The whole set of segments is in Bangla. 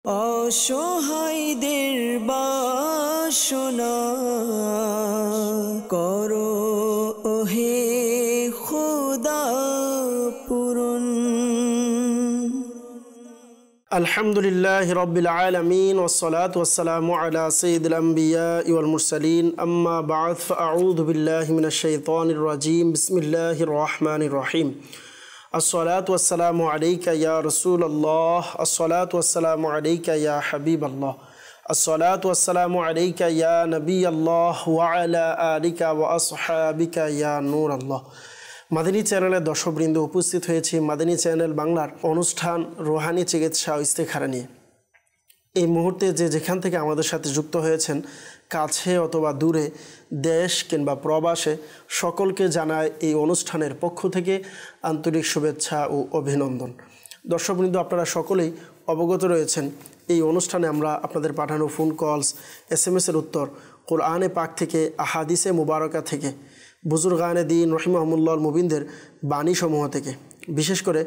অসহায়দের বাসনা করো ওহে খোদা পূরণ। আলহামদুলিল্লাহি রাব্বিল আলামিন ওয়াসসালাতু ওয়াসসালামু আলা সাইয়্যিদিল আমবিয়াই ওয়াল মুরসালিন আম্মা বা'দ ফাআউযু বিল্লাহি মিনাশ শাইতানির রাজীম বিসমিল্লাহির রহমানির রহিম। আসসালাতু ওয়াসসালামু আলাইকা ইয়া রাসূলুল্লাহ, আসসালাতু ওয়াসসালামু আলাইকা ইয়া হাবিবাল্লাহ, আসসালাতু ওয়াসসালামু আলাইকা ইয়া নবিয়াল্লাহ ওয়া আলা আলিকা ওয়া আসহাবিকা ইয়া নূরাল্লাহ। মাদানী চ্যানেলের দর্শকবৃন্দ, উপস্থিত হয়েছি মাদানী চ্যানেল বাংলার অনুষ্ঠান রুহানি চিকিৎসা ও ইস্তেখারা নিয়ে। এই মুহূর্তে যেখান থেকে আমাদের সাথে যুক্ত হয়েছেন, কাছে অথবা দূরে, দেশ কিংবা প্রবাসে, সকলকে জানায় এই অনুষ্ঠানের পক্ষ থেকে আন্তরিক শুভেচ্ছা ও অভিনন্দন। দর্শকবৃন্দ, আপনারা সকলেই অবগত রয়েছেন এই অনুষ্ঠানে আমরা আপনাদের পাঠানো ফোন কলস, SMS-এর উত্তর, কোরআনে পাক থেকে, আহাদিসে মুবারকা থেকে, বুজুর্গানে দ্বীন রহিমাহুমুল্লাহর মুবিনদের বাণীসমূহ থেকে, বিশেষ করে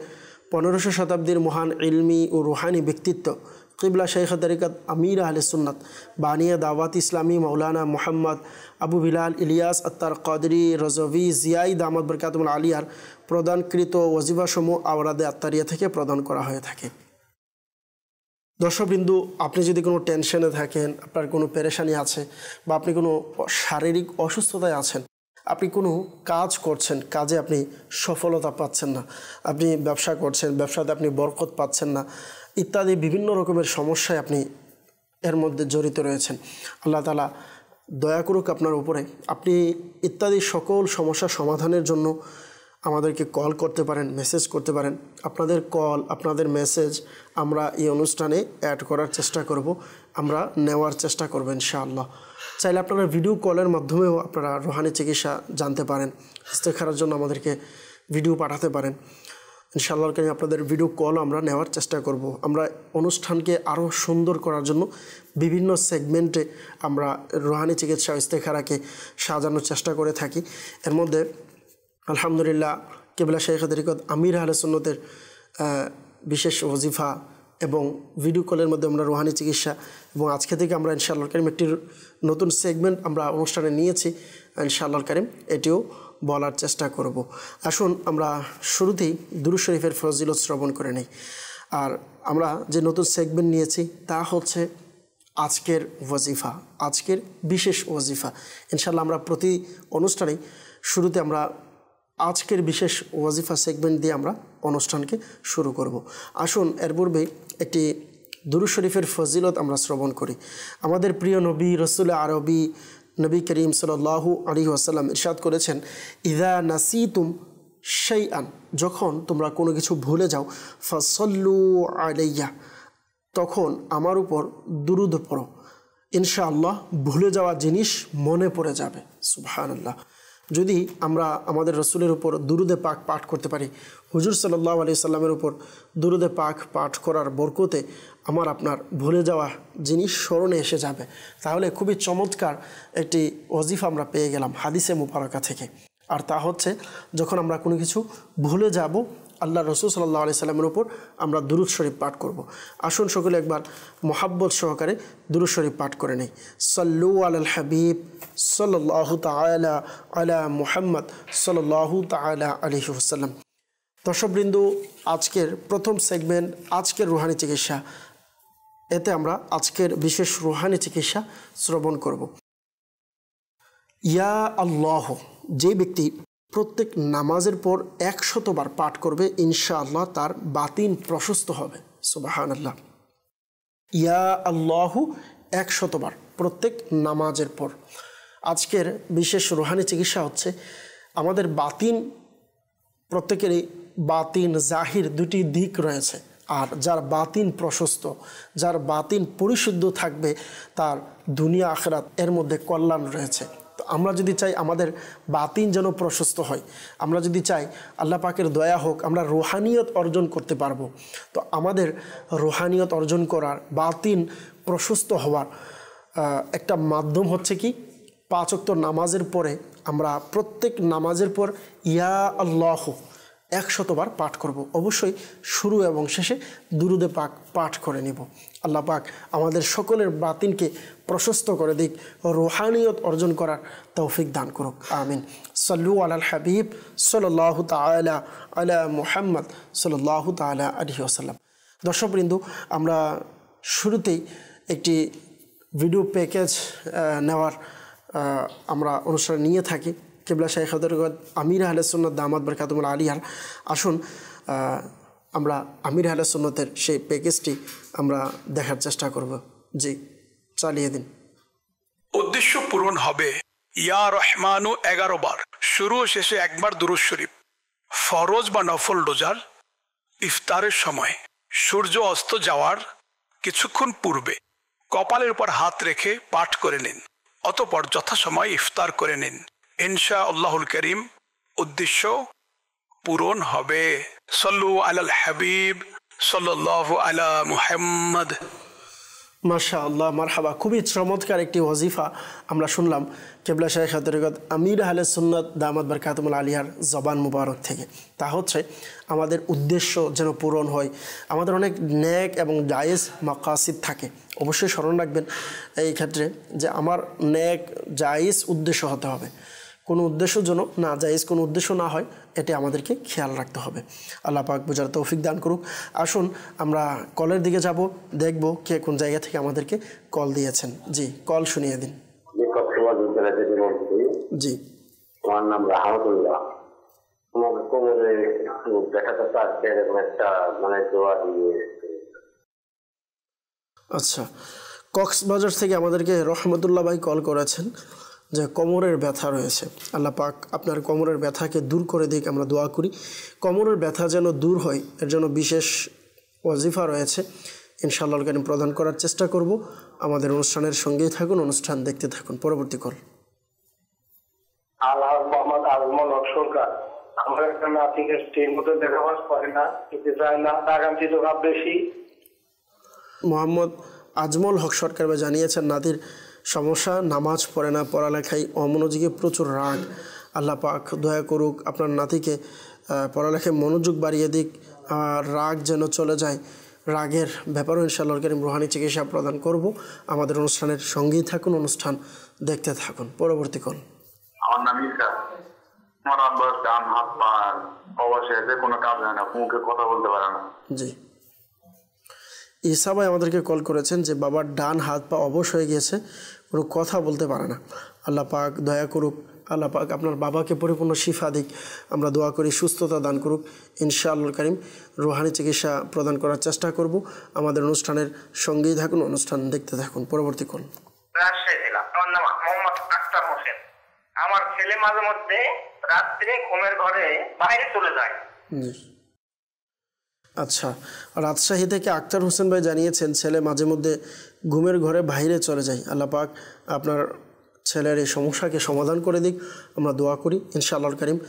1500 শতাব্দীর মহান ইলমি ও রুহানি ব্যক্তিত্ব কিবলা শাইখ তরিকত আমির আহলে সুন্নাত বানিয়া দাওয়াত ইসলামী মৌলানা মোহাম্মদ আবু বিলাল ইলিয়াস আত্তার কাদরি রজভি জিয়াই দামাত বরকাতুল আলিয়ার প্রদানকৃত ওয়াজিফাসমূহ আওরাদে আত্তারিয়া থেকে প্রদান করা হয়ে থাকে। দর্শকবৃন্দু, আপনি যদি কোনো টেনশনে থাকেন, আপনার কোনো পেরেশানি আছে, বা আপনি কোনো শারীরিক অসুস্থতায় আছেন, আপনি কোনো কাজ করছেন, কাজে আপনি সফলতা পাচ্ছেন না, আপনি ব্যবসা করছেন, ব্যবসাতে আপনি বরকত পাচ্ছেন না, ইত্যাদি বিভিন্ন রকমের সমস্যায় আপনি এর মধ্যে জড়িত রয়েছেন, আল্লাহ তাআলা দয়া করুক আপনার উপরে। আপনি ইত্যাদি সকল সমস্যা সমাধানের জন্য আমাদেরকে কল করতে পারেন, মেসেজ করতে পারেন। আপনাদের কল, আপনাদের মেসেজ আমরা এই অনুষ্ঠানে অ্যাড করার চেষ্টা করব, আমরা নেওয়ার চেষ্টা করব ইনশাআল্লাহ। চাইলে আপনারা ভিডিও কলের মাধ্যমেও আপনারা রুহানি চিকিৎসা জানতে পারেন, ইস্তেখারার জন্য আমাদেরকে ভিডিও পাঠাতে পারেন। ইনশাআল্লাহ কারীম আপনাদের ভিডিও কল আমরা নেওয়ার চেষ্টা করব। আমরা অনুষ্ঠানকে আরও সুন্দর করার জন্য বিভিন্ন সেগমেন্টে আমরা রুহানি চিকিৎসা ইস্তেখারাকে সাজানোর চেষ্টা করে থাকি। এর মধ্যে আলহামদুলিল্লাহ কিবলা শাইখ তরিকত আমির আহলে সুন্নতের বিশেষ ওয়াজিফা এবং ভিডিও কলের মধ্যে আমরা রুহানি চিকিৎসা, এবং আজকে থেকে আমরা ইনশাআল্লাহ কারীম একটি নতুন সেগমেন্ট আমরা অনুষ্ঠানে নিয়েছি, ইনশাআল্লাহ কারীম এটিও বলার চেষ্টা করব। আসুন আমরা শুরুতেই দুরূদ শরীফের ফজিলত শ্রবণ করে নিই। আর আমরা যে নতুন সেগমেন্ট নিয়েছি তা হচ্ছে আজকের ওয়াজিফা, আজকের বিশেষ ওয়াজিফা। ইনশাআল্লাহ আমরা প্রতি অনুষ্ঠানেই শুরুতে আমরা আজকের বিশেষ ওয়াজিফা সেগমেন্ট দিয়ে আমরা অনুষ্ঠানকে শুরু করব। আসুন এর পূর্বে একটি দুরূদ শরীফের ফজিলত আমরা শ্রবণ করি। আমাদের প্রিয় নবী রসুল আরবি নবী করিম সাল্লাল্লাহু আলাইহি ওয়াসাল্লাম ইরশাদ করেছেন, ইযা নাসিতুম শাইআন, যখন তোমরা কোনো কিছু ভুলে যাও, ফাসাল্লু আলাইয়া, তখন আমার উপর দুরূদ পড়ো, ইনশাআল্লাহ ভুলে যাওয়া জিনিস মনে পড়ে যাবে। সুবহানাল্লাহ। যদি আমরা আমাদের রসুলের উপর দুরুদে পাক পাঠ করতে পারি, হুজুর সাল্লাল্লাহু আলাইহি সাল্লামের উপর দুরুদে পাক পাঠ করার বরকতে আমার আপনার ভুলে যাওয়া জিনিস স্মরণে এসে যাবে, তাহলে খুবই চমৎকার একটি ওয়াজিফা আমরা পেয়ে গেলাম হাদিসে মুবারকা থেকে। আর তা হচ্ছে, যখন আমরা কোনো কিছু ভুলে যাব, আল্লাহ রসুল সাল্লাল্লাহু আলাইহি সাল্লামের উপর আমরা দুরূদ শরীফ পাঠ করব। আসুন সকলে একবার মোহাব্বত সহকারে দুরূদ শরীফ পাঠ করে নেই। সাল্লু আলাল হাবিব সাল্লাল্লাহু তাআলা আলা মুহাম্মদ সাল্লাল্লাহু তাআলা আলাইহি ওয়াসাল্লাম। দর্শকবৃন্দ, আজকের প্রথম সেগমেন্ট আজকের রুহানি চিকিৎসা, এতে আমরা আজকের বিশেষ রুহানি চিকিৎসা শ্রবণ করব। ইয়া আল্লাহ, যে ব্যক্তি প্রত্যেক নামাজের পর 100 বার পাঠ করবে, ইনশাআল্লাহ তার বাতিন প্রশস্ত হবে। সুবহানাল্লাহ। ইয়া আল্লাহু 100 বার প্রত্যেক নামাজের পর। আজকের বিশেষ রুহানি চিকিৎসা হচ্ছে আমাদের বাতিন, প্রত্যেকেরই বাতিন জাহির দুটি দিক রয়েছে, আর যার বাতিন প্রশস্ত, যার বাতিন পরিশুদ্ধ থাকবে, তার দুনিয়া আখিরাত এর মধ্যে কল্যাণ রয়েছে। তো আমরা যদি চাই আমাদের বাতিন যেন প্রশস্ত হয়, আমরা যদি চাই আল্লাহ পাকের দয়া হোক, আমরা রুহানিয়ত অর্জন করতে পারবো। তো আমাদের রুহানিয়ত অর্জন করার, বাতিন প্রশস্ত হওয়ার একটা মাধ্যম হচ্ছে কি, 5 ওয়াক্ত নামাজের পরে আমরা প্রত্যেক নামাজের পর ইয়া আল্লাহ 100 বার পাঠ করব। অবশ্যই শুরু এবং শেষে দুরুদে পাক পাঠ করে নিব। আল্লাহ পাক আমাদের সকলের বাতিনকে প্রশস্ত করে দিক, রুহানিয়ত অর্জন করার তৌফিক দান করুক। আমিন। সাল্লু আলাল হাবিব সাল্লাল্লাহু তাআলা আলা মুহাম্মদ সাল্লাল্লাহু তাআলা আলাইহি ওয়াসাল্লাম। দর্শকবৃন্দ, আমরা শুরুতেই একটি ভিডিও প্যাকেজ নেওয়ার আমরা অনুষ্ঠান নিয়ে থাকি। কিবলা শাইখ হযরত আমির আহলে সুন্নাত দামাত বরকাতুহুল আলিয়ার। আসুন আমরা আমির আহলে সুন্নাতের সেই প্যাকেজটি আমরা দেখার চেষ্টা করব। জি, চালিয়ে দিন। উদ্দেশ্য পূরণ হবে ইয়া রহমানু 11 বার, শুরু ও শেষে একবার দুরূদ শরীফ। ফরজ বা নফল রোজার ইফতারের সময় সূর্য অস্ত যাওয়ার কিছুক্ষণ পূর্বে কপালের উপর হাত রেখে পাঠ করে নিন, অতঃপর যথাসময় ইফতার করে নিন। ইনশাআল্লাহুল করিম উদ্দেশ্য পূরণ হবে। সাল্লু আলাল হাবিব সাল্লাল্লাহু আলা মুহাম্মদ। মাশাআল্লাহ, মারহাবা। খুবই চমৎকার একটি ওয়াজিফা আমরা শুনলাম কিবলা শাইখ হযরত আমির আহলে সুন্নাত দামাত বরকাতুহুল আলিয়ার জবান মুবারক থেকে। তা হচ্ছে আমাদের উদ্দেশ্য যেন পূরণ হয়। আমাদের অনেক নেক এবং জায়েজ মাকাসিদ থাকে। অবশ্যই স্মরণ রাখবেন এই ক্ষেত্রে যে আমার নেক জায়েজ উদ্দেশ্য হতে হবে। কোনো উদ্দেশ্য যেন না জায়েজ কোনো উদ্দেশ্য না হয়, এটি আমাদেরকে খেয়াল রাখতে হবে। আল্লাহ পাক বুঝার তৌফিক দান করুক। আসুন আমরা কলের দিকে যাব, দেখব কে কোন জায়গা থেকে আমাদেরকে কল দিয়েছেন। জি, কল শুনিয়ে দিন। জি, আমার নাম রাহমাতুল্লাহ। আমার কোমরে দেখা যাচ্ছে এরকম একটা দোয়া দিয়ে। আচ্ছা, কক্সবাজার থেকে আমাদেরকে রহমতুল্লাহ ভাই কল করেছেন যে কোমরের ব্যথা রয়েছে। আল্লাহ পাক আপনার কোমরের ব্যথাকে দূর করে দিক, আমরা দোয়া করি। কোমরের ব্যথা যেন দূর হয় এর জন্য বিশেষ ওয়াজিফা রয়েছে, ইনশাআল্লাহ কারীম প্রদান করার চেষ্টা করব। আমাদের অনুষ্ঠানের সঙ্গেই থাকুন, অনুষ্ঠান দেখতে থাকুন। পরবর্তী কল। আল্লাহ মোহাম্মদ আজমল হক সরকার। আমার একটা নাতিকে ঠিক মতো দেখাবাস করে না, খেতে চায় না, আগামী তো ভাব বেশি। মোহাম্মদ আজমল হক সরকার জানিয়েছেন নাতির সমস্যা, নামাজ পড়ে না, পড়ালেখায় অমনোযোগী, প্রচুর রাগ। আল্লাহ পাক দয়া করুক আপনার নাতিকে পড়ালেখায় মনোযোগ বাড়িয়ে দিক, আর রাগ যেন চলে যায়। রাগের ব্যাপারেও ইনশাআল্লাহ কারীম রুহানি চিকিৎসা প্রদান করব। আমাদের অনুষ্ঠানের সঙ্গেই থাকুন, অনুষ্ঠান দেখতে থাকুন। পরবর্তী কল। আমার নাম ইসা। আমার আব্বার ডান হাত পা অবশ্যই কোনো কাজ হয় না, মুখে কথা বলতে পারে না। জি, ঈসা ভাই আমাদেরকে কল করেছেন যে বাবার ডান হাত পা অবশ হয়ে গিয়েছে, কোনো কথা বলতে পারে না। আল্লাহ পাক দয়া করুক, আল্লাহ পাক আপনার বাবাকে পরিপূর্ণ শিফা দিক। আমরা দোয়া করি সুস্থতা দান করুক। ইনশাআল্লাহ কারীম রুহানি চিকিৎসা প্রদান করার চেষ্টা করব। আমাদের অনুষ্ঠানের সঙ্গেই থাকুন, অনুষ্ঠান দেখতে থাকুন। পরবর্তী কল। আমার নাম মোহাম্মদ আক্তার হোসেন। আমার ছেলে মাঝে মধ্যে রাত্রে ঘুমের ঘরে বাইরে চলে যায়। জি, আচ্ছা, রাজশাহী থেকে আক্তার হোসেন ভাই জানিয়েছেন ছেলে মাঝে মধ্যে ঘুমের ঘরে বাইরে চলে যায়। আল্লাহ পাক আপনার ছেলের এই সমস্যাকে সমাধান করে দিক। আমরা দোয়া করি, ইনশাআল্লাহ কারীম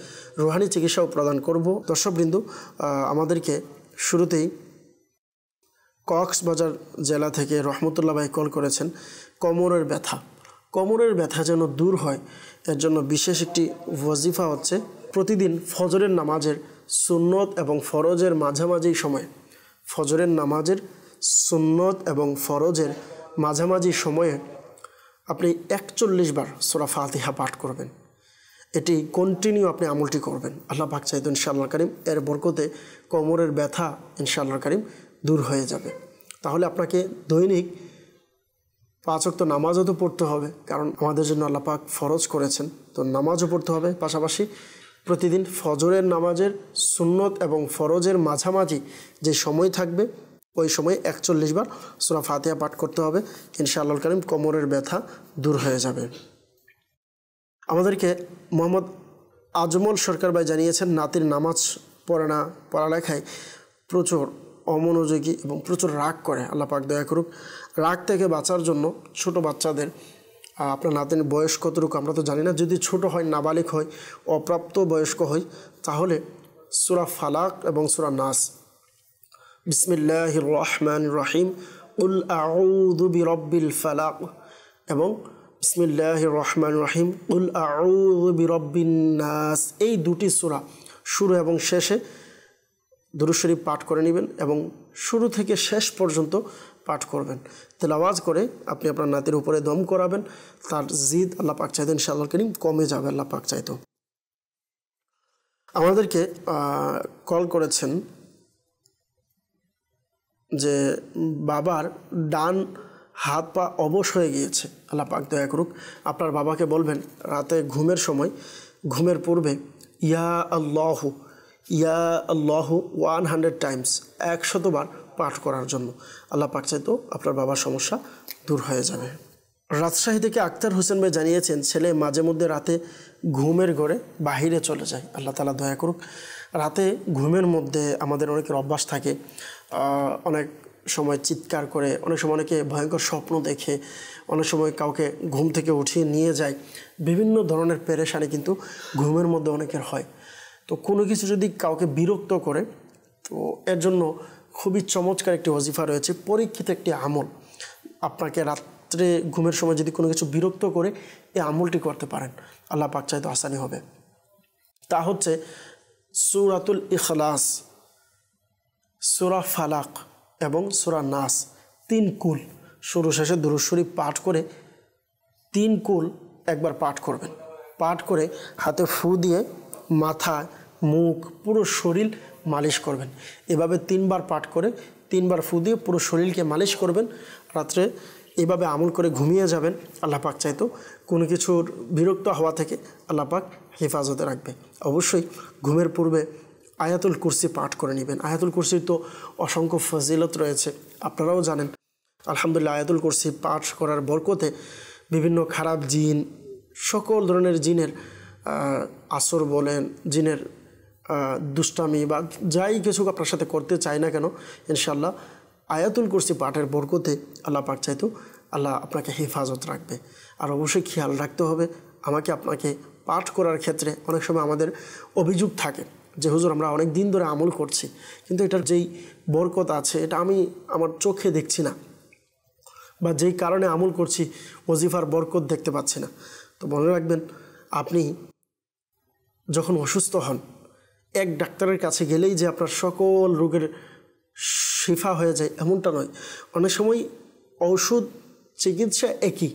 রুহানি চিকিৎসাও প্রদান করব। দর্শকবৃন্দ, আমাদেরকে শুরুতেই কক্সবাজার জেলা থেকে রহমতুল্লাহ ভাই কল করেছেন কোমরের ব্যথা। কোমরের ব্যথা যেন দূর হয় এর জন্য বিশেষ একটি ওয়াজিফা হচ্ছে প্রতিদিন ফজরের নামাজের সুন্নত এবং ফরজের মাঝামাঝি সময়ে, ফজরের নামাজের সুন্নত এবং ফরজের মাঝামাঝি সময়ে আপনি 41 বার সূরা ফাতিহা পাঠ করবেন। এটি কন্টিনিউ আপনি আমলটি করবেন। আল্লাহ পাক চাইতো ইনশাআল্লাহ কারীম এর বরকতে কোমরের ব্যথা ইনশাআল্লাহ কারীম দূর হয়ে যাবে। তাহলে আপনাকে দৈনিক 5 ওয়াক্ত নামাজও তো পড়তে হবে, কারণ আমাদের জন্য আল্লাহ পাক ফরজ করেছেন, তো নামাজও পড়তে হবে। পাশাপাশি প্রতিদিন ফজরের নামাজের সুন্নত এবং ফরজের মাঝামাঝি যে সময় থাকবে ওই সময় 41 বার সূরা ফাতিহা পাঠ করতে হবে। ইনশাআল্লাহ কারীম কোমরের ব্যথা দূর হয়ে যাবে। আমাদেরকে মোহাম্মদ আজমল সরকার ভাই জানিয়েছেন নাতির নামাজ পড়ে না, পড়ালেখায় প্রচুর অমনোযোগী এবং প্রচুর রাগ করে। আল্লাহ পাক দয়া করুক। রাগ থেকে বাঁচার জন্য ছোট বাচ্চাদের, আপনার নাতির বয়স কতটুকু আমরা তো জানি না, যদি ছোট হয়, নাবালিগ হয়, অপ্রাপ্ত বয়স্ক হয়, তাহলে সূরা ফালাক এবং সূরা নাস, বিসমিল্লাহির রহমানির রহিম, কুল আউযু বিরাব্বিল ফালাক এবং বিসমিল্লাহির রহমানির রহিম, কুল আউযু বিরাব্বিন নাস, এই দুটি সূরা শুরু এবং শেষে দুরূদ শরীফ পাঠ করে নেবেন এবং শুরু থেকে শেষ পর্যন্ত পাঠ করবেন। তেলাওয়াজ করে আপনি আপনার নাতির উপরে দম করাবেন, তার জিদ আল্লাহ পাক চাইতো ইনশাআল্লাহ করিম কমে যাবে, আল্লাহ পাক চাইতো। আমাদেরকে কল করেছেন যে বাবার ডান হাত পা অবশ হয়ে গিয়েছে, আল্লাহ পাক দয়া করুক। আপনার বাবাকে বলবেন রাতে ঘুমের সময়, ঘুমের পূর্বে ইয়া আল্লাহু 100 টাইমস 100 বার পাঠ করার জন্য। আল্লাহ পাক চাইতো আপনার বাবার সমস্যা দূর হয়ে যাবে। রাজশাহী থেকে আক্তার হোসেন ভাই জানিয়েছেন ছেলে মাঝে মধ্যে রাতে ঘুমের ঘরে বাহিরে চলে যায়, আল্লাহ তাআলা দয়া করুক। রাতে ঘুমের মধ্যে আমাদের অনেকের অভ্যাস থাকে, অনেক সময় চিৎকার করে, অনেক সময় অনেকে ভয়ঙ্কর স্বপ্ন দেখে, অনেক সময় কাউকে ঘুম থেকে উঠিয়ে নিয়ে যায়। বিভিন্ন ধরনের পেরেশানি কিন্তু ঘুমের মধ্যে অনেকের হয়। তো কোনো কিছু যদি কাউকে বিরক্ত করে, তো এর জন্য খুবই চমৎকার একটি ওজিফা রয়েছে, পরীক্ষিত একটি আমল। আপনাকে রাত্রে ঘুমের সময় যদি কোনো কিছু বিরক্ত করে, এই আমলটি করতে পারেন, আল্লাহ পাক চাইতো আসানি হবে। তা হচ্ছে সূরাতুল ইখলাস, সূরা ফালাক এবং সূরা নাস 3 কুল শুরু শেষে দুরূদ শরীফ পাঠ করে 3 কুল একবার পাঠ করবেন। পাঠ করে হাতে ফু দিয়ে মাথা, মুখ, পুরো শরীর মালিশ করবেন। এভাবে 3 বার পাঠ করে 3 বার ফু দিয়ে পুরো শরীরকে মালিশ করবেন। রাত্রে এভাবে আমল করে ঘুমিয়ে যাবেন। আল্লাহ পাক চাইতো কোনো কিছুর বিরক্ত হওয়া থেকে আল্লাহ পাক হেফাজতে রাখবে। অবশ্যই ঘুমের পূর্বে আয়াতুল কুরসি পাঠ করে নেবেন। আয়াতুল কুরসির তো অসংখ্য ফজিলত রয়েছে, আপনারাও জানেন। আলহামদুলিল্লাহ, আয়াতুল কুরসি পাঠ করার বরকতে বিভিন্ন খারাপ জিন, সকল ধরনের জিনের আসর বলেন, জিনের দুষ্টামি বা যাই কিছু আপনার সাথে করতে চায় না কেন, ইনশাআল্লাহ আয়াতুল কুরসি পাঠের বরকতে আল্লাহ পাক চাইতো আল্লাহ আপনাকে হেফাজত রাখবে। আর অবশ্যই খেয়াল রাখতে হবে, আমাকে আপনাকে পাঠ করার ক্ষেত্রে অনেক সময় আমাদের অভিযোগ থাকে যে হুজুর আমরা অনেক দিন ধরে আমল করছি, কিন্তু এটার যেই বরকত আছে এটা আমি আমার চোখে দেখছি না, বা যেই কারণে আমল করছি ওজিফার বরকত দেখতে পাচ্ছি না। তো মনে রাখবেন, আপনি যখন অসুস্থ হন, এক ডাক্তারের কাছে গেলেই যে আপনার সকল রোগের শিফা হয়ে যায় এমনটা নয়। অনেক সময় ঔষধ চিকিৎসা একই,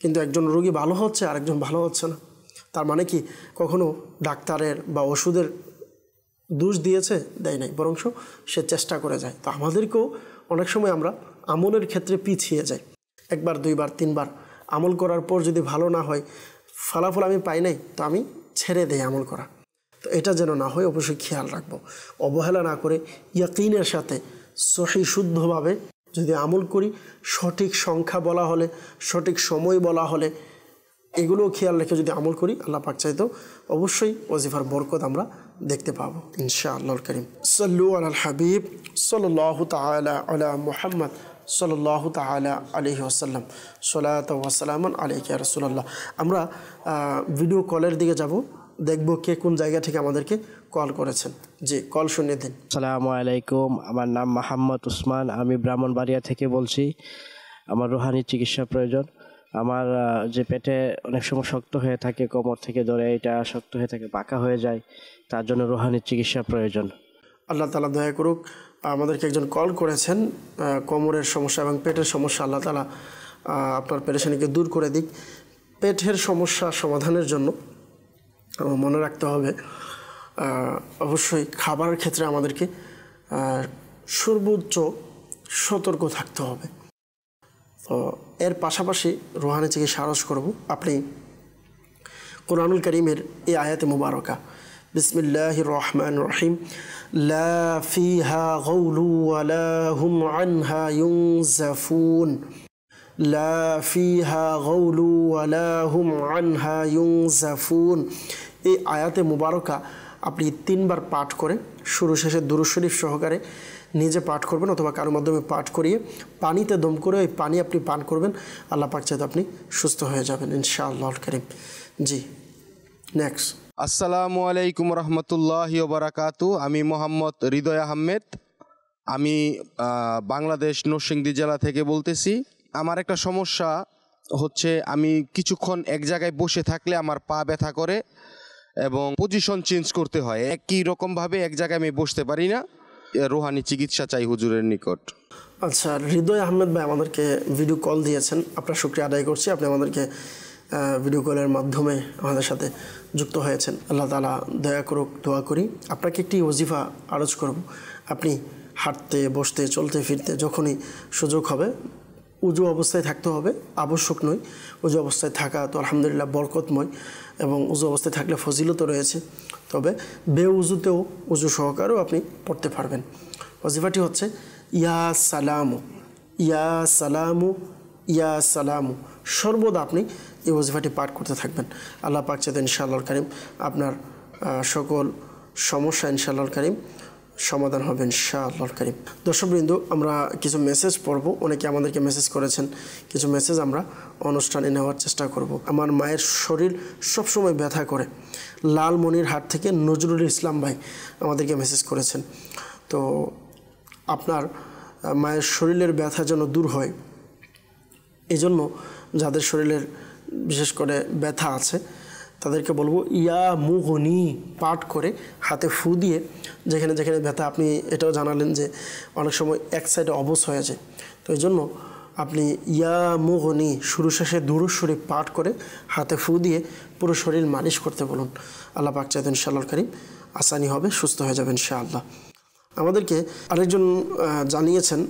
কিন্তু একজন রোগী ভালো হচ্ছে আর একজন ভালো হচ্ছে না। তার মানে কি কখনো ডাক্তারের বা ওষুধের দোষ দিয়েছে? দেয় নাই, বরং সে চেষ্টা করে যায়। তো আমাদেরকেও অনেক সময় আমরা আমলের ক্ষেত্রে পিছিয়ে যাই। 1 বার 2 বার 3 বার আমল করার পর যদি ভালো না হয়, ফলাফল আমি পাই নাই, তো আমি ছেড়ে দেই আমল করা। তো এটা যেন না হয় অবশ্যই খেয়াল রাখবো। অবহেলা না করে ইয়াকিনের সাথে সহি শুদ্ধভাবে যদি আমল করি, সঠিক সংখ্যা বলা হলে, সঠিক সময় বলা হলে, এগুলোও খেয়াল রেখে যদি আমল করি, আল্লাহ পাক চাইতো অবশ্যই ওজিফার বরকত আমরা দেখতে পাবো ইনশাআল্লাহুল কারীম। সাল্লু আলাল হাবিব সাল্লাল্লাহু তাআলা আলা মুহাম্মদ সাল্লাল্লাহু তাআলা আলাইহি ওয়াসাল্লাম, সালাতু ওয়া সালামান আলাইকা ইয়া রাসূলুল্লাহ। আমরা ভিডিও কলের দিকে যাব, দেখব কে কোন জায়গা থেকে আমাদেরকে কল করেছেন। জি, কল শুনে দিন। আসসালামু আলাইকুম, আমার নাম মোহাম্মদ উসমান, আমি ব্রাহ্মণবাড়িয়া থেকে বলছি। আমার রুহানি চিকিৎসা প্রয়োজন। আমার যে পেটে অনেক সময় শক্ত হয়ে থাকে, কোমর থেকে ধরে এটা শক্ত হয়ে থাকে, পাকা হয়ে যায়, তার জন্য রুহানি চিকিৎসা প্রয়োজন। আল্লাহ তাআলা দয়া করুক, আমাদেরকে একজন কল করেছেন, কোমরের সমস্যা এবং পেটের সমস্যা। আল্লাহ তাআলা আপনার পেরেশানিকে দূর করে দিক। পেটের সমস্যা সমাধানের জন্য মনে রাখতে হবে, অবশ্যই খাবারের ক্ষেত্রে আমাদেরকে সর্বোচ্চ সতর্ক থাকতে হবে। তো এর পাশাপাশি রুহানি চিকিৎসা আরজ করব। আপনি কুরআনুল কারীমের এই আয়াতে মুবারকা বিসমিল্লাহির রহমানির রহিম, লা ফিহা গাউলু ওয়া লা হুম আনহা ইউনজাফুন, লা ফিহা গাউলু ওয়া লা হুম আনহা ইউনজাফুন, এই আয়াতে মুবারকা আপনি 3 বার পাঠ করে শুরু শেষে দুরূদ শরীফ সহকারে নিজে পাঠ করবেন অথবা কারোর মাধ্যমে পাঠ করিয়ে পানিতে দম করে ওই পানি আপনি পান করবেন। আল্লাহ পাক চাইতে আপনি সুস্থ হয়ে যাবেন ইনশাআল্লাহুল কারীম। জি, নেক্সট। আসসালামু আলাইকুম রহমতুল্লাহি ওয়া বারাকাতু। আমি মোহাম্মদ হৃদয় আহমেদ, আমি বাংলাদেশ নরসিংদী জেলা থেকে বলতেছি। আমার একটা সমস্যা হচ্ছে, আমি কিছুক্ষণ এক জায়গায় বসে থাকলে আমার পা ব্যথা করে এবং পজিশন চেঞ্জ করতে হয়। একই রকমভাবে এক জায়গায় আমি বসতে পারি না। রুহানি চিকিৎসা চাই হুজুরের নিকট। আচ্ছা, হৃদয় আহমেদ ভাই আমাদেরকে ভিডিও কল দিয়েছেন, আপনার শুকরিয়া আদায় করছি। আপনি আমাদেরকে ভিডিও কলের মাধ্যমে আমাদের সাথে যুক্ত হয়েছেন। আল্লাহ তাআলা দয়া করুক, দোয়া করি। আপনাকে একটি ওজিফা আরজ করব। আপনি হাঁটতে, বসতে, চলতে ফিরতে যখনই সুযোগ হবে, উজু অবস্থায় থাকতে হবে, আবশ্যক নয়। উজু অবস্থায় থাকা তো আলহামদুলিল্লাহ বরকতময়, এবং উজু অবস্থায় থাকলে ফজিলতও রয়েছে। তবে উজুতেও উজু সহকারেও আপনি পড়তে পারবেন। ওজিফাটি হচ্ছে ইয়া সালামু, ইয়া সালামু, ইয়া সালামু। সর্বদা আপনি এই ওজিফাটি পাঠ করতে থাকবেন। আল্লাহ পাক চাইতে ইনশাআল্লাহ কারীম আপনার সকল সমস্যা ইনশাআল্লাহ কারীম সমাধান হবে ইনশাআল্লাহ কারীম। দর্শকবৃন্দ, আমরা কিছু মেসেজ পড়ব। অনেকে আমাদেরকে মেসেজ করেছেন, কিছু মেসেজ আমরা অনুষ্ঠানে নেওয়ার চেষ্টা করব। আমার মায়ের শরীর সবসময় ব্যথা করে। লালমনিরহাট থেকে নজরুল ইসলাম ভাই আমাদেরকে মেসেজ করেছেন। তো আপনার মায়ের শরীরের ব্যথা যেন দূর হয়, এজন্য যাদের শরীরের বিশেষ করে ব্যথা আছে তাদেরকে বলবো ইয়া মুগনি পাঠ করে হাতে ফু দিয়ে যেখানে যেখানে ব্যথা, আপনি এটাও জানালেন যে অনেক সময় এক সাইডে অবশ হয়ে যায়, তো এই জন্য আপনি ইয়া মুগনি শুরু শেষে দুরূদ শরীফ পাঠ করে হাতে ফু দিয়ে পুরো শরীর মালিশ করতে বলুন। আল্লাহ পাক চাইতেন ইনশাআল্লাহ কারীম আসানি হবে, সুস্থ হয়ে যাবেন ইনশাআল্লাহ। আমাদেরকে আরেকজন জানিয়েছেন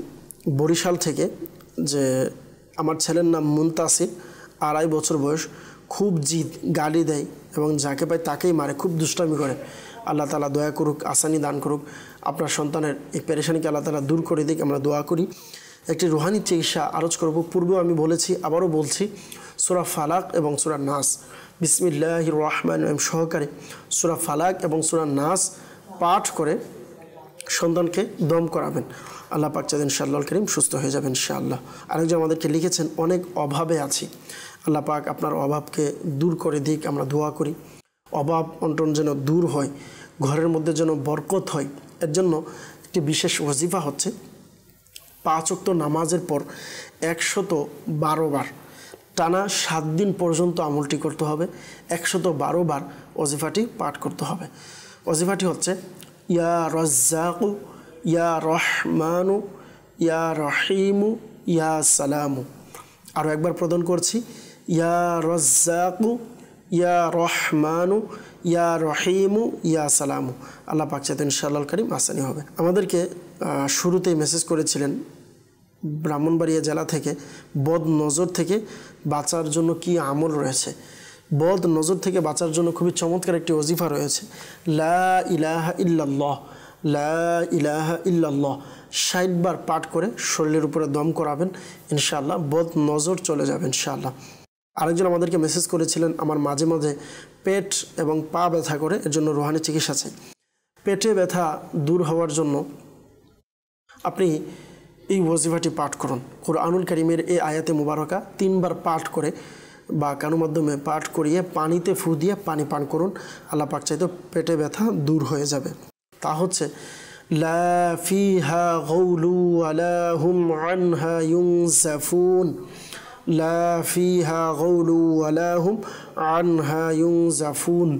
বরিশাল থেকে যে আমার ছেলের নাম মুনতাসির, 2.5 বছর বয়স, খুব জিদ, গালি দেয় এবং যাকে পায় তাকেই মারে, খুব দুষ্টামি করে। আল্লাহ তাআলা দয়া করুক, আসানি দান করুক, আপনার সন্তানের এই পেরেশানিকে আল্লাহ তাআলা দূর করে দিক, আমরা দোয়া করি। একটি রুহানি চিকিৎসা আরজ করব। পূর্বেও আমি বলেছি, আবারও বলছি, সূরা ফালাক এবং সূরা নাস, বিসমিল্লাহির রহমানির রহিম সহকারে সূরা ফালাক এবং সূরা নাস পাঠ করে সন্তানকে দম করাবেন। আল্লাহ পাক চাইতেন ইনশাআল্লাহ কারীম সুস্থ হয়ে যাবেন ইনশাআল্লাহ। আরেকজন আমাদেরকে লিখেছেন অনেক অভাবে আছি, আল্লাহ পাক আপনার অভাবকে দূর করে দিক, আমরা দোয়া করি। অভাব অনটন যেন দূর হয়, ঘরের মধ্যে যেন বরকত হয়, এর জন্য একটি বিশেষ ওজিফা হচ্ছে 5 ওয়াক্ত নামাজের পর 112 বার টানা 7 দিন পর্যন্ত আমলটি করতে হবে। 112 বার ওজিফাটি পাঠ করতে হবে। ওজিফাটি হচ্ছে ইয়া রাজ্জাকু, ইয়া রহমানু, ইয়া রহিমু, ইয়া সালামু। আরও একবার প্রদান করছি, ইয়া রাজ্জাকু, ইয়া রহমানু, ইয়া রহিমু, ইয়া সালামু। আল্লাহ পাক চাইতেন ইনশাআল্লাহ কারীম আসানি হবে। আমাদেরকে শুরুতেই মেসেজ করেছিলেন ব্রাহ্মণবাড়িয়া জেলা থেকে, বদ নজর থেকে বাঁচার জন্য কি আমল রয়েছে। বদ নজর থেকে বাঁচার জন্য খুবই চমৎকার একটি ওজিফা রয়েছে, লা ইলাহা ইল্লাল্লাহ, লা ইলাহা ইল্লাল্লাহ 60 বার পাঠ করে শরীরের উপরে দম করাবেন, ইনশাআল্লাহ বদ নজর চলে যাবে ইনশাআল্লাহ। আরেকজন আমাদেরকে মেসেজ করেছিলেন আমার মাঝে মাঝে পেট এবং পা ব্যথা করে, এর জন্য রুহানি চিকিৎসা চাই। পেটে ব্যথা দূর হওয়ার জন্য আপনি এই ওজিফাটি পাঠ করুন। কুরআনুল কারীমের এই আয়াতে মুবারকা 3 বার পাঠ করে বা কারো মাধ্যমে পাঠ করিয়ে পানিতে ফু দিয়ে পানি পান করুন। আল্লাহ পাক চাইতো পেটে ব্যথা দূর হয়ে যাবে। তা হচ্ছে লা ফিহা গাউলু ওয়ালা হুম আনহা ইউনজাফুন, লা ফিহা গাউলু ওয়ালা হুম আনহা ইউনজাফুন।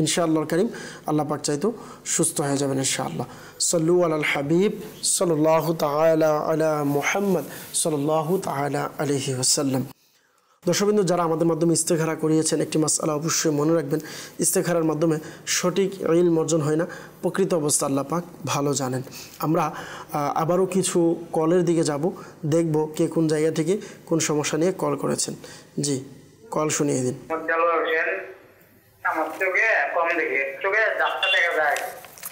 ইনশাআল্লাহ কারীম আল্লাহ পাক চাইতো সুস্থ হয়ে যাবেন ইনশাআল্লাহ। সাল্লু আলাল হাবিব সাল্লাল্লাহু তাআলা আলা মুহাম্মদ সাল্লাল্লাহু তাআলা আলাইহি ওয়াসাল্লাম। দর্শকবৃন্দ, যারা আমাদের মাধ্যমে ইস্তেখারা করিয়েছেন, একটি মাসআলা অবশ্যই মনে রাখবেন, ইস্তেখারার মাধ্যমে সঠিক ইলম অর্জন হয় না, প্রকৃত অবস্থা আল্লাহ পাক ভালো জানেন। আমরা আবারও কিছু কলের দিকে যাব, দেখব কে কোন জায়গা থেকে কোন সমস্যা নিয়ে কল করেছেন। জি, কল শুনিয়ে দিন।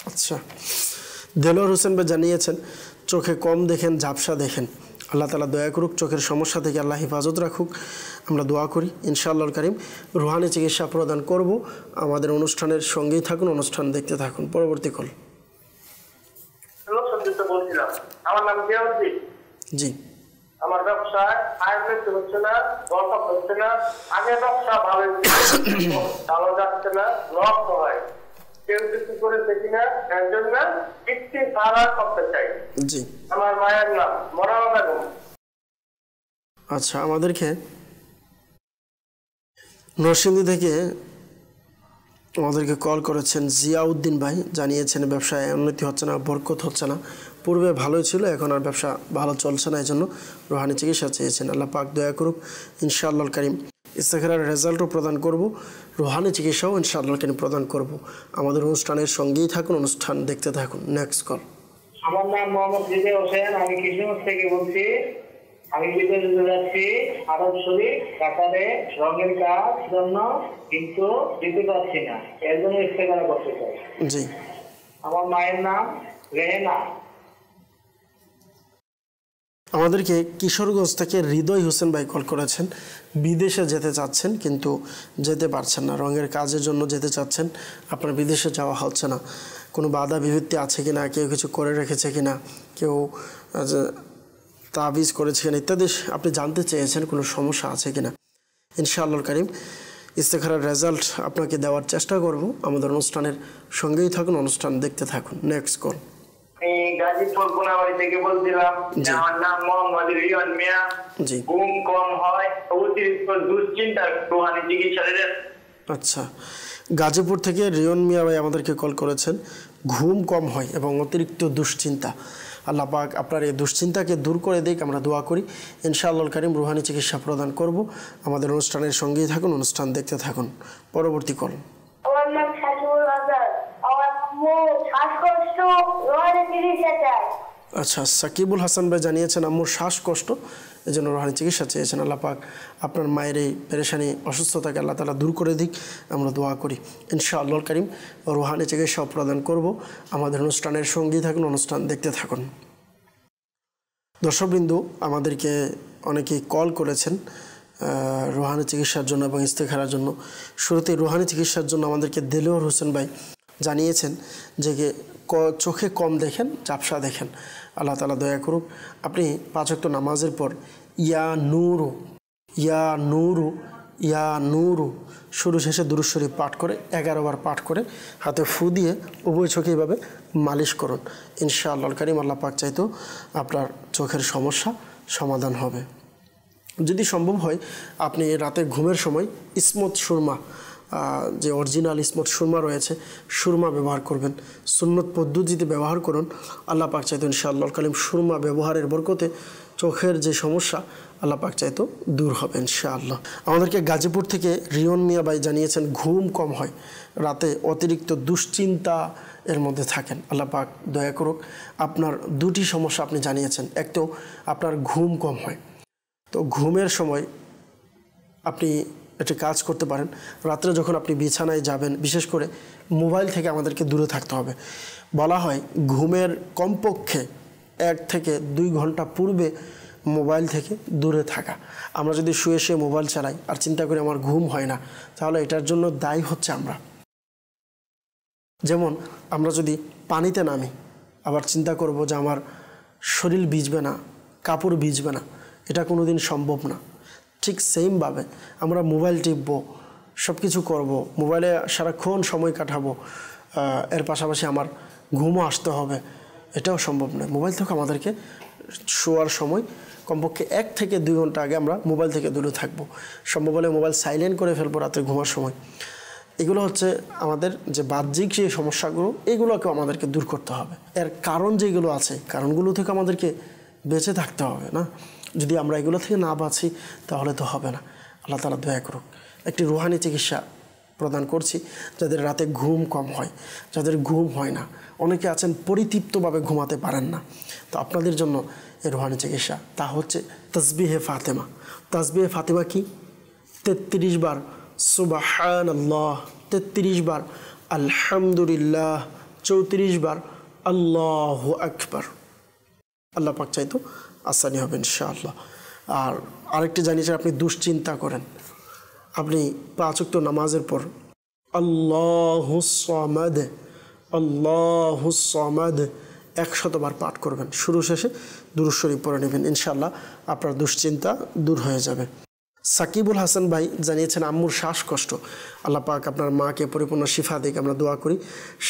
আচ্ছা, দেলোয়ার হোসেন ভাই জানিয়েছেন চোখে কম দেখেন, ঝাপসা দেখেন। আল্লাহ তাআলা দয়া করুক, চোখের সমস্যা থেকে আল্লাহ হেফাজত রাখুক, আমরা দোয়া করি। ইনশাআল্লাহ কারীম রুহানি চিকিৎসা প্রদান করব। আমাদের অনুষ্ঠানের সঙ্গেই থাকুন, অনুষ্ঠান দেখতে থাকুন। পরবর্তী কল। আমার নাম জিয়াউদ্দিন। জি, আমার ব্যবসায় আয় হচ্ছে না, দরকার হচ্ছে না। আগে ব্যবসা ভালো যাচ্ছে না, লস হয়, কেউ কিছু করে দেখি না, এর জন্য একটি সারা করতে চাই। জি, আমার মায়ের নাম মরানা বেগম। আচ্ছা, আমাদেরকে নরসিংদী থেকে আমাদেরকে কল করেছেন জিয়াউদ্দিন ভাই, জানিয়েছেন ব্যবসায় উন্নতি হচ্ছে না, বরকত হচ্ছে না। পূর্বে ভালোই ছিল, এখন আর ব্যবসা ভালো চলছে না, এই জন্য রুহানি চিকিৎসা চেয়েছেন। আল্লাহ পাক দয়া করুক, ইনশাআল্লাহ কারীম ইস্তেখারার রেজাল্টও প্রদান করব, রুহানি চিকিৎসাও ইনশাআল্লাহ কারীম প্রদান করব। আমাদের অনুষ্ঠানের সঙ্গেই থাকুন, অনুষ্ঠান দেখতে থাকুন। Next call. আমার নাম মোহাম্মদ হৃদয় হোসেন, আমি কিশোরগঞ্জ থেকে বলছি। আমি বিদেশে যাচ্ছি আরব শরীফ, কাতারে রঙের কাজ জন্য, কিন্তু দিতে পারছি না, এর জন্য ইস্তেখারা করতে চাই। জি। আমার মায়ের নাম রেহেনা। আমাদেরকে কিশোরগঞ্জ থেকে হৃদয় হোসেন ভাই কল করেছেন, বিদেশে যেতে চাচ্ছেন কিন্তু যেতে পারছেন না, রঙের কাজের জন্য যেতে চাচ্ছেন, আপনার বিদেশে যাওয়া হচ্ছে না। কোনো বাধা বিপত্তি আছে কিনা, কেউ কিছু করে রেখেছে কিনা, কেউ তাবিজ করেছে কিনা ইত্যাদি আপনি জানতে চেয়েছেন, কোনো সমস্যা আছে কিনা। ইনশাআল্লাহ কারীম ইস্তেখারার রেজাল্ট আপনাকে দেওয়ার চেষ্টা করব। আমাদের অনুষ্ঠানের সঙ্গেই থাকুন, অনুষ্ঠান দেখতে থাকুন। Next call. গাজীপুর কোনাবাড়ি থেকে বলছিলাম। আমার নাম মোহাম্মদ রিয়ন মিয়া। ঘুম কম হয়, অতিরিক্ত দুশ্চিন্তা, রুহানি চিকিৎসা দিলেন। আচ্ছা, গাজীপুর থেকে রিয়ন মিয়া ভাই আমাদেরকে কল করেছেন, ঘুম কম হয় এবং অতিরিক্ত দুশ্চিন্তা। আল্লাহ পাক আপনার এই দুশ্চিন্তাকে দূর করে দিক, আমরা দোয়া করি। ইনশাআল্লাহ কারীম রুহানি চিকিৎসা প্রদান করব। আমাদের অনুষ্ঠানের সঙ্গেই থাকুন, অনুষ্ঠান দেখতে থাকুন। পরবর্তী কল। আমার নাম সাকিবুল হাসান, আমার শ্বাসকষ্ট, রুহানি চিকিৎসা চাই। আচ্ছা, সাকিবুল হাসান ভাই জানিয়েছেন আম্মুর শ্বাসকষ্ট, এই জন্য রুহানি চিকিৎসা চেয়েছেন। আল্লাহ পাক আপনার মায়ের এই পেরেশানি, অসুস্থতাকে আল্লাহ তাআলা দূর করে দিক, আমরা দোয়া করি। ইনশাআল্লাহ কারীম রুহানি চিকিৎসা প্রদান করব। আমাদের অনুষ্ঠানের সঙ্গী থাকুন, অনুষ্ঠান দেখতে থাকুন। দর্শকবৃন্দু, আমাদেরকে অনেকেই কল করেছেন রুহানি চিকিৎসার জন্য এবং ইস্তেখারার জন্য। শুরুতে রুহানি চিকিৎসার জন্য আমাদেরকে দেলোয়ার হোসেন ভাই জানিয়েছেন যে চোখে কম দেখেন, ঝাপসা দেখেন। আল্লাহ তাআলা দয়া করুক, আপনি 5 ওয়াক্ত নামাজের পর ইয়া নূরু ইয়া নূরু ইয়া নূরু শুরু শেষে দুরূদ শরীফ পাঠ করে 11 বার পাঠ করে হাতে ফু দিয়ে উভয় চোখে এইভাবে মালিশ করুন। ইনশাআল্লাহ কারীম আল্লাহ পাক চাইতো আপনার চোখের সমস্যা সমাধান হবে। যদি সম্ভব হয় আপনি রাতে ঘুমের সময় ইসমত সুরমা, যে অরিজিনাল ইসমত সুরমা রয়েছে, সুরমা ব্যবহার করবেন, সুন্নত পদ্ধতিতে ব্যবহার করুন। আল্লাহ পাক চাইতো ইনশাআল্লাহ কারীম সুরমা ব্যবহারের বরকতে চোখের যে সমস্যা আল্লাহ পাক চাইতো দূর হবে ইনশাআল্লাহ। আমাদেরকে গাজীপুর থেকে রিয়ন মিয়া ভাই জানিয়েছেন ঘুম কম হয়, রাতে অতিরিক্ত দুশ্চিন্তা এর মধ্যে থাকেন। আল্লাহ পাক দয়া করুক, আপনার 2টি সমস্যা আপনি জানিয়েছেন। এক তো আপনার ঘুম কম হয়, তো ঘুমের সময় আপনি একটি কাজ করতে পারেন, রাত্রে যখন আপনি বিছানায় যাবেন, বিশেষ করে মোবাইল থেকে আমাদেরকে দূরে থাকতে হবে। বলা হয় ঘুমের কমপক্ষে 1 থেকে 2 ঘন্টা পূর্বে মোবাইল থেকে দূরে থাকা। আমরা যদি শুয়ে শুয়ে মোবাইল চালাই আর চিন্তা করি আমার ঘুম হয় না, তাহলে এটার জন্য দায়ী হচ্ছে আমরা। যেমন আমরা যদি পানিতে নামি, আবার চিন্তা করব যে আমার শরীর ভিজবে না, কাপড় ভিজবে না, এটা কোনো দিন সম্ভব না। ঠিক সেমভাবে আমরা মোবাইল টিপবো, সব কিছু করবো, মোবাইলে সারাক্ষণ সময় কাটাবো, এর পাশাপাশি আমার ঘুমও আসতে হবে, এটাও সম্ভব নয়। মোবাইল থেকে আমাদেরকে শোয়ার সময় কমপক্ষে 1 থেকে 2 ঘন্টা আগে আমরা মোবাইল থেকে দূরে থাকবো। সম্ভব হলে মোবাইল সাইলেন্ট করে ফেলবো রাতে ঘুমার সময়। এগুলো হচ্ছে আমাদের যে বাহ্যিক যে সমস্যাগুলো, এগুলোকেও আমাদেরকে দূর করতে হবে। এর কারণ যেগুলো আছে, কারণগুলো থেকে আমাদেরকে বেঁচে থাকতে হবে না। যদি আমরা এগুলো থেকে না বাঁচি তাহলে তো হবে না। আল্লাহ তাআলা দয়া করুক। একটি রুহানি চিকিৎসা প্রদান করছি যাদের রাতে ঘুম কম হয়, যাদের ঘুম হয় না, অনেকে আছেন পরিতৃপ্তভাবে ঘুমাতে পারেন না, তো আপনাদের জন্য এই রুহানি চিকিৎসা, তা হচ্ছে তাসবিহে ফাতেমা। তাসবিহে ফাতেমা কি? 33 বার সুবহানাল্লাহ, 33 বার আলহামদুলিল্লাহ, 34 বার আল্লাহু আকবার। আল্লাহ পাক চাইতো আসানি হবে ইনশাআল্লাহ। আর আরেকটি জানিয়েছেন আপনি দুশ্চিন্তা করেন, আপনি 5 ওয়াক্ত নামাজের পর আল্লাহুস সামাদ আল্লাহুস সামাদ 100 বার পাঠ করবেন, শুরু শেষে দুরূদ শরীফ পড়ে নেবেন, ইনশাআল্লাহ আপনার দুশ্চিন্তা দূর হয়ে যাবে। সাকিবুল হাসান ভাই জানিয়েছেন আম্মুর শ্বাসকষ্ট, আল্লাহ পাক আপনার মাকে পরিপূর্ণ শিফা দিক, আমরা দোয়া করি।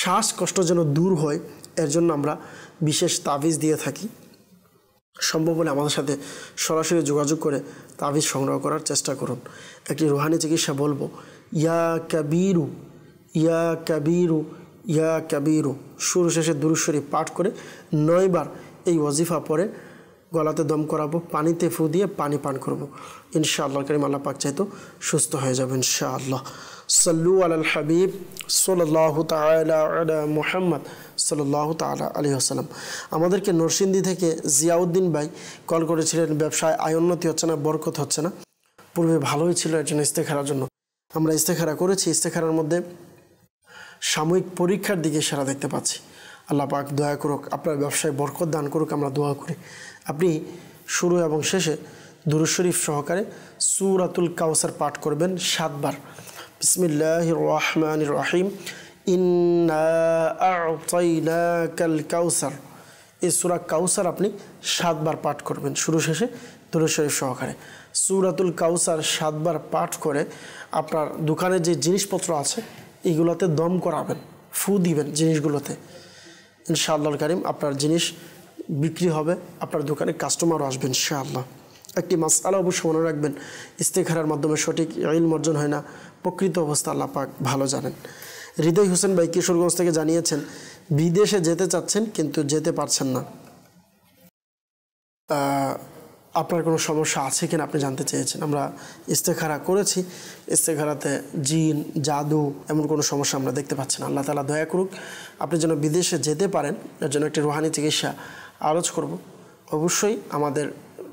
শ্বাসকষ্ট যেন দূর হয় এর জন্য আমরা বিশেষ তাবিজ দিয়ে থাকি। সম্ভব হলে আমাদের সাথে সরাসরি যোগাযোগ করে তাবিজ সংগ্রহ করার চেষ্টা করুন। একটি রুহানি চিকিৎসা বলবো, ইয়া কাবীরু ইয়া কাবীরু ইয়া কাবীরু শুরু শেষে দুরূদ শরীফ পাঠ করে 9 বার এই ওয়াজিফা পড়ে গলাতে দম করাবো, পানিতে ফু দিয়ে পানি পান করব। ইনশাআল্লাহ কারীম আল্লাহ পাক চাইতো সুস্থ হয়ে যাবে ইনশাআল্লাহ। সাল্লু আলাল হাবিব সাল্লাল্লাহু তাআলা আলা মুহাম্মদ সাল্লাল্লাহু তাআলা আলাইহি ওয়াসাল্লাম। আমাদেরকে নরসিংদী থেকে জিয়াউদ্দিন ভাই কল করেছিলেন, ব্যবসায় আয় উন্নতি হচ্ছে না, বরকত হচ্ছে না। পূর্বে ভালোই ছিল এর জন্য ইস্তেখারার জন্য আমরা ইস্তেখারা করেছি। ইস্তেখারার মধ্যে সাময়িক পরীক্ষার দিকে ইশারা দেখতে পাচ্ছি। আল্লাহ পাক দয়া করুক, আপনার ব্যবসায় বরকত দান করুক, আমরা দোয়া করি। আপনি শুরু এবং শেষে দুরূদ শরীফ সহকারে সূরাতুল কাউসার পাঠ করবেন 7 বার। বিসমিল্লাহির রহমানির রহিম, ইন্না আ'তাইনাকাল কাউসার। এই সূরা কাউসার আপনি 7 বার পাঠ করবেন শুরু শেষে দুরূদ শরীফ সহকারে। সূরাতুল কাউসার 7 বার পাঠ করে আপনার দোকানে যে জিনিসপত্র আছে এইগুলোতে দম করাবেন, ফু দিবেন জিনিসগুলোতে। ইনশাআল্লাহর কারীম আপনার জিনিস বিক্রি হবে, আপনার দোকানে কাস্টমারও আসবেন ইনশাআল্লাহ। একটি মাসআলা অবশ্য মনে রাখবেন, ইস্তেখারার মাধ্যমে সঠিক ইলম অর্জন হয় না, প্রকৃত অবস্থা আল্লাহ পাক ভালো জানেন। হৃদয় হোসেন ভাই কিশোরগঞ্জ থেকে জানিয়েছেন বিদেশে যেতে চাচ্ছেন কিন্তু যেতে পারছেন না। আপনার কোনো সমস্যা আছে কিনা আপনি জানতে চেয়েছেন। আমরা ইস্তেখারা করেছি, ইস্তেখারাতে জিন জাদু এমন কোনো সমস্যা আমরা দেখতে পাচ্ছি না। আল্লাহ তাআলা দয়া করুক আপনি যেন বিদেশে যেতে পারেন, এর জন্য একটি রুহানি চিকিৎসা আলোচ করব। অবশ্যই আমাদের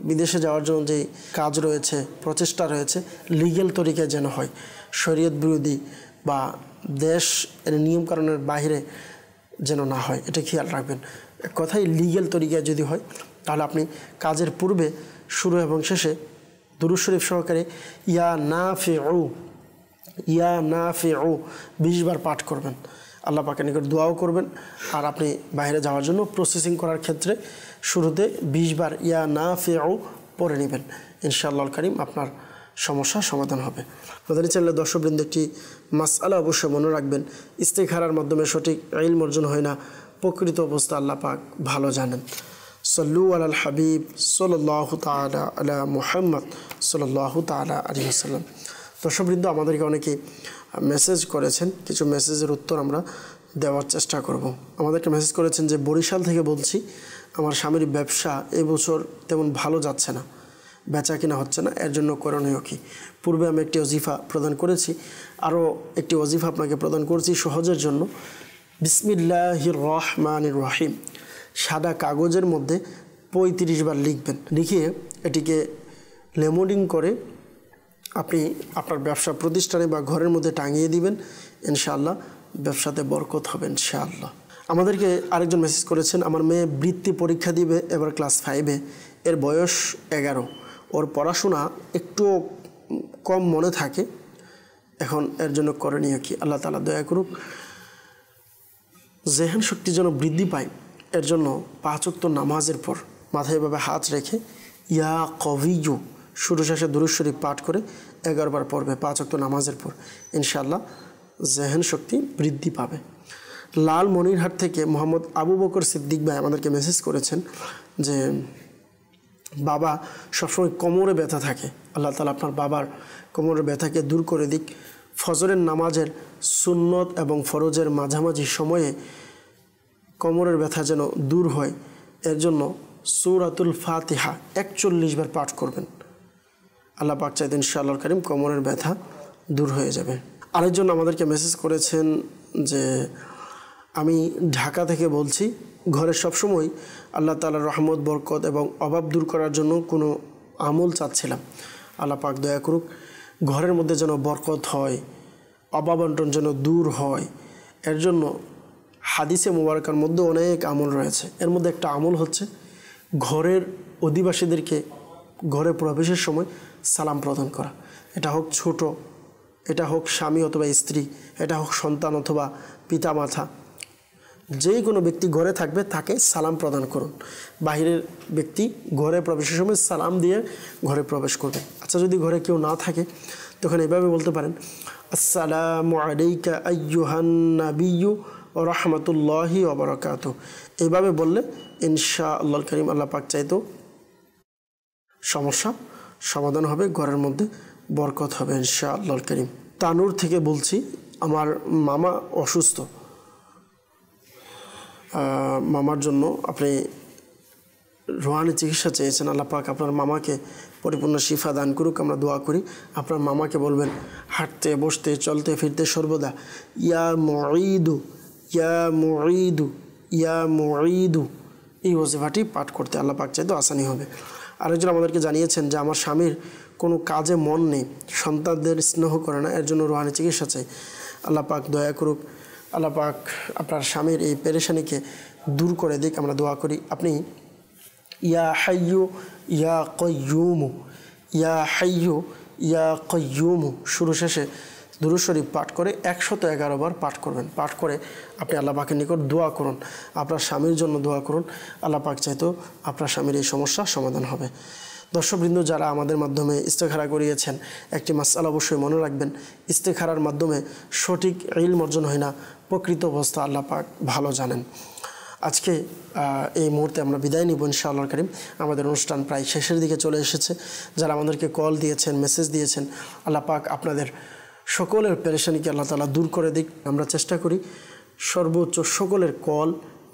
বিদেশে যাওয়ার জন্য যে কাজ রয়েছে, প্রচেষ্টা রয়েছে, লিগ্যাল তরিকায় যেন হয়, শরীয়ত বিরোধী বা দেশ এর নিয়মকানুনের বাইরে যেন না হয়, এটা খেয়াল রাখবেন। এক কথায় লিগ্যাল তরিকায় যদি হয় তাহলে আপনি কাজের পূর্বে শুরু এবং শেষে দুরূদ শরীফ সহকারে ইয়া নাফিউ 20 বার পাঠ করবেন। আল্লাহ পাকের নিকট দোয়াও করবেন। আর আপনি বাইরে যাওয়ার জন্য প্রসেসিং করার ক্ষেত্রে শুরুতে 20 বার ইয়া নাফিউ পড়ে নেবেন। ইনশাআল্লাহ কারীম আপনার সমস্যার সমাধান হবে। মাদানী চ্যানেলের দর্শকবৃন্দ একটি মাসআলা অবশ্যই মনে রাখবেন, ইস্তেখারার মাধ্যমে সঠিক ইলম অর্জন হয় না, প্রকৃত অবস্থা আল্লাহ পাক ভালো জানেন। সাল্লু আলাল হাবিব সাল্লাল্লাহু তাআলা আলা মুহাম্মদ সাল্লাল্লাহু তাআলা আলাইহি ওয়াসাল্লাম। দর্শকবৃন্দ আমাদেরকে অনেকে মেসেজ করেছেন, কিছু মেসেজের উত্তর আমরা দেওয়ার চেষ্টা করব। আমাদেরকে মেসেজ করেছেন যে বরিশাল থেকে বলছি, আমার স্বামীর ব্যবসা এবছর তেমন ভালো যাচ্ছে না, বেচা কিনা হচ্ছে না, এর জন্য করণীয় কী? পূর্বে আমি একটি ওজিফা প্রদান করেছি, আরও একটি ওজিফা আপনাকে প্রদান করছি সহজের জন্য। বিসমিল্লাহির রহমানির রহিম সাদা কাগজের মধ্যে 35 বার লিখবেন, লিখিয়ে এটিকে লেমোডিং করে আপনি আপনার ব্যবসা প্রতিষ্ঠানে বা ঘরের মধ্যে টাঙিয়ে দিবেন। ইনশাআল্লাহ ব্যবসাতে বরকত হবে ইনশাআল্লাহ। আমাদেরকে আরেকজন মেসেজ করেছেন, আমার মেয়ে বৃত্তি পরীক্ষা দিবে এবার ক্লাস 5-এ, এর বয়স 11, ওর পড়াশোনা একটু কম মনে থাকে, এখন এর জন্য করণীয় কি? আল্লাহ তাআলা দয়া করুক জেহেন শক্তি যেন বৃদ্ধি পায়, এর জন্য 5 ওয়াক্ত নামাজের পর মাথায় এভাবে হাত রেখে ইয়া কবিয়ু শুরু শেষে দুরূদ শরীফ পাঠ করে 11 বার পড়বে 5 ওয়াক্ত নামাজের পর। ইনশাআল্লাহ জেহেন শক্তি বৃদ্ধি পাবে। লালমনিরহাট থেকে মোহাম্মদ আবু বকর সিদ্দিক ভাই আমাদেরকে মেসেজ করেছেন যে বাবা সবসময় কোমরে ব্যথা থাকে, আল্লাহ তাআলা আপনার বাবার কোমরের ব্যথাকে দূর করে দিক। ফজরের নামাজের সুন্নত এবং ফরজের মাঝামাঝি সময়ে কোমরের ব্যথা যেন দূর হয়, এর জন্য সূরাতুল ফাতিহা 41 বার পাঠ করবেন। আল্লাহ পাক চাইতেন ইনশাআল্লাহ কারীম কোমরের ব্যথা দূর হয়ে যাবে। আরেকজন আমাদেরকে মেসেজ করেছেন যে আমি ঢাকা থেকে বলছি, ঘরে সবসময় আল্লাহ তাআলার রহমত বরকত এবং অভাব দূর করার জন্য কোনো আমল চাচ্ছিলাম, আল্লাহ পাক দয়া করুক ঘরের মধ্যে যেন বরকত হয়, অভাব অনটন যেন দূর হয়। এর জন্য হাদিসে মুবারকার মধ্যে অনেক আমল রয়েছে, এর মধ্যে একটা আমল হচ্ছে ঘরের অধিবাসীদেরকে ঘরে প্রবেশের সময় সালাম প্রদান করা। এটা হোক ছোট, এটা হোক স্বামী অথবা স্ত্রী, এটা হোক সন্তান অথবা পিতামাতা, যেই কোনো ব্যক্তি ঘরে থাকবে তাকে সালাম প্রদান করুন। বাহিরের ব্যক্তি ঘরে প্রবেশের সময় সালাম দিয়ে ঘরে প্রবেশ করবে। আচ্ছা, যদি ঘরে কেউ না থাকে তখন এভাবে বলতে পারেন, আসসালামু আলাইকা আইয়ুহান নাবিয়্যু ওয়া রাহমাতুল্লাহি ওয়া বারাকাতুহু। এইভাবে বললে ইনশাআল্লাহul কারীম আল্লাহ পাক চাইতো সমস্যা সমাধান হবে, ঘরের মধ্যে বরকত হবে ইনশাআল্লাহul কারীম। তানুর থেকে বলছি, আমার মামা অসুস্থ, মামার জন্য আপনি রুহানি চিকিৎসা চেয়েছেন। আল্লাহ পাক আপনার মামাকে পরিপূর্ণ শিফা দান করুক, আমরা দোয়া করি। আপনার মামাকে বলবেন হাঁটতে বসতে চলতে ফিরতে সর্বদা ইয়া মুঈদু ইয়া মুঈদু ইয়া মুঈদু এই ওজিফাটি পাঠ করতে। আল্লাহ পাক চাইতো আসানি হবে। আরেকজন আমাদেরকে জানিয়েছেন যে আমার স্বামীর কোনো কাজে মন নেই, সন্তানদের স্নেহ করে না, এর জন্য রুহানি চিকিৎসা চাই। আল্লাহ পাক দয়া করুক, আল্লাহ পাক আপনার স্বামীর এই পেরেশানিকে দূর করে দিক, আমরা দোয়া করি। আপনি ইয়া হাইয়ু ইয়া কাইয়্যুমু ইয়া হাইয়ু ইয়া কাইয়্যুমু শুরু শেষে দুরূদ শরীফ পাঠ করে 111 বার পাঠ করবেন। পাঠ করে আপনি আল্লাহ পাকের নিকট দোয়া করুন, আপনার স্বামীর জন্য দোয়া করুন। আল্লাহ পাক চাইতো আপনার স্বামীর এই সমস্যার সমাধান হবে। দর্শকবৃন্দ, যারা আমাদের মাধ্যমে ইস্তেখারা করিয়েছেন, একটি মাসআলা অবশ্যই মনে রাখবেন, ইস্তেখারার মাধ্যমে সঠিক ইলম অর্জন হয় না, প্রকৃত অবস্থা আল্লাহ পাক ভালো জানেন। আজকে এই মুহূর্তে আমরা বিদায় নিব ইনশাআল্লাহ কারীম। আমাদের অনুষ্ঠান প্রায় শেষের দিকে চলে এসেছে। যারা আমাদেরকে কল দিয়েছেন, মেসেজ দিয়েছেন, আল্লাহ পাক আপনাদের সকলের পেরেশানিকে আল্লাহ তাআলা দূর করে দিক। আমরা চেষ্টা করি সর্বোচ্চ সকলের কল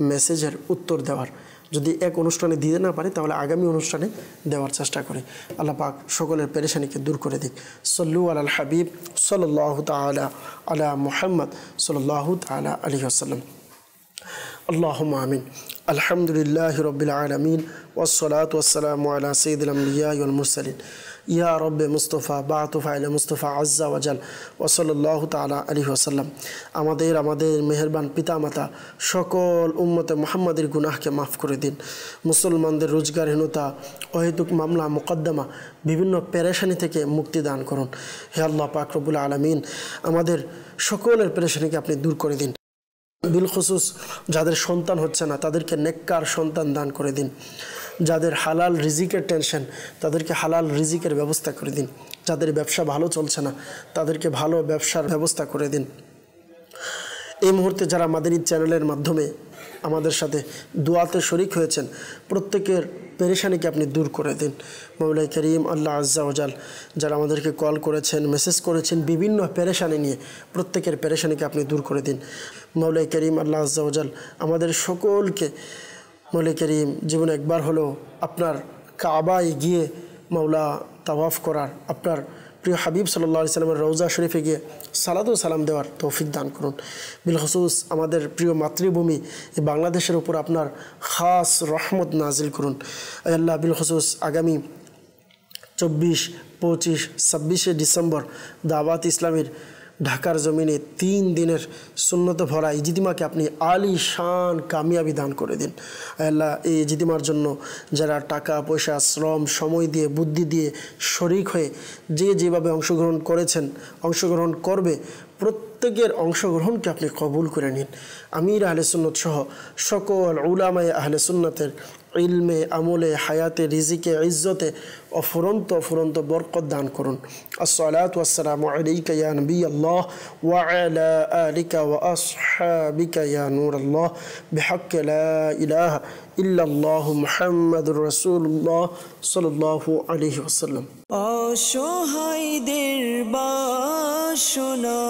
মেসেজের উত্তর দেওয়ার। যদি এক অনুষ্ঠানে দিতে না পারি তাহলে আগামী অনুষ্ঠানে দেওয়ার চেষ্টা করি। আল্লাহ পাক সকলের পেরেশানিকে দূর করে দিক। সল্লু আলাল হাবিব সাল্লাল্লাহু তাআলা আলা মুহাম্মদ সাল্লাল্লাহু তাআলা আলাইহি ওয়াসাল্লাম। اللهم آمين. الحمد لله رب العالمين والصلاة والسلام على سيد الأنبياء والمرسلين يا رب مصطفى بعث فعل مصطفى عز وجل وصلى الله تعالى عليه وسلم. আমাদের মেহেরবান পিতামাতা সকল উম্মতে মুহাম্মাদের গুনাহকে মাফ করে দিন। মুসলমানদের রোজগারহীনতা, অহেতুক মামলা মোকদ্দমা, বিভিন্ন পেরেশানি থেকে মুক্তি দান করুন। হে আল্লাহ পাক রব্বুল আলামিন, আমাদের সকলের পেরেশানিকে আপনি দূর করে দিন। বিলখুসুস যাদের সন্তান হচ্ছে না তাদেরকে নেককার সন্তান দান করে দিন। যাদের হালাল রিজিকের টেনশন তাদেরকে হালাল রিজিকের ব্যবস্থা করে দিন। যাদের ব্যবসা ভালো চলছে না তাদেরকে ভালো ব্যবসার ব্যবস্থা করে দিন। এই মুহূর্তে যারা মাদানী চ্যানেলের মাধ্যমে আমাদের সাথে দোয়াতে শরিক হয়েছেন প্রত্যেকের পেরেশানিকে আপনি দূর করে দিন। মওলাই করিম আল্লাহ আজ্জা ওয়াজাল যারা আমাদেরকে কল করেছেন, মেসেজ করেছেন বিভিন্ন পেরেশানি নিয়ে, প্রত্যেকের পেরেশানিকে আপনি দূর করে দিন। মওলাই করিম আল্লাহ আজ্জা ওয়াজাল আমাদের সকলকে মওলাই করিম জীবনে একবার হলো আপনার কাবায় গিয়ে মাওলা তাওয়াফ করার, আপনার প্রিয় হাবিব সাল্লাল্লাহু আলাইহি সাল্লামের রওজা শরীফে গিয়ে সালাতু সালাম দেওয়ার তৌফিক দান করুন। বিলখুসুস আমাদের প্রিয় মাতৃভূমি এই বাংলাদেশের উপর আপনার খাস রহমত নাজিল করুন। আল্লাহ বিলখুসুস আগামী 24, 25, 26 ডিসেম্বর দাওয়াত ইসলামীর ঢাকার জমিনে 3 দিনের সুন্নত ভরা ইজতিমাকে আপনি আলী শান কামিয়াবি দান করে দিন। আল্লাহ এই ইজতিমার জন্য যারা টাকা পয়সা শ্রম সময় দিয়ে বুদ্ধি দিয়ে শরিক হয়ে যেভাবে অংশগ্রহণ করেছেন, অংশগ্রহণ করবে, প্রত্যেকের অংশগ্রহণকে আপনি কবুল করে নিন। আমির আহলে সুন্নত সহ সকল উলামায়ে আহলে সুন্নতের ইলমে, আমলে, হায়াতে, রিজিকে, ইজ্জতে অফুরন্ত বরকত দান করুন। আসসালাতু ওয়াসসালামু আলাইকা ইয়া নবী আল্লাহ ওয়া আলা আলিকা ওয়া আসহাবিকা ইয়া নূর আল্লাহ বিহাক্কি লা ইলাহা ইল্লাল্লাহ মুহাম্মাদুর রাসূলুল্লাহ সাল্লাল্লাহু আলাইহি ওয়াসাল্লাম। অসহায়দের বাসনা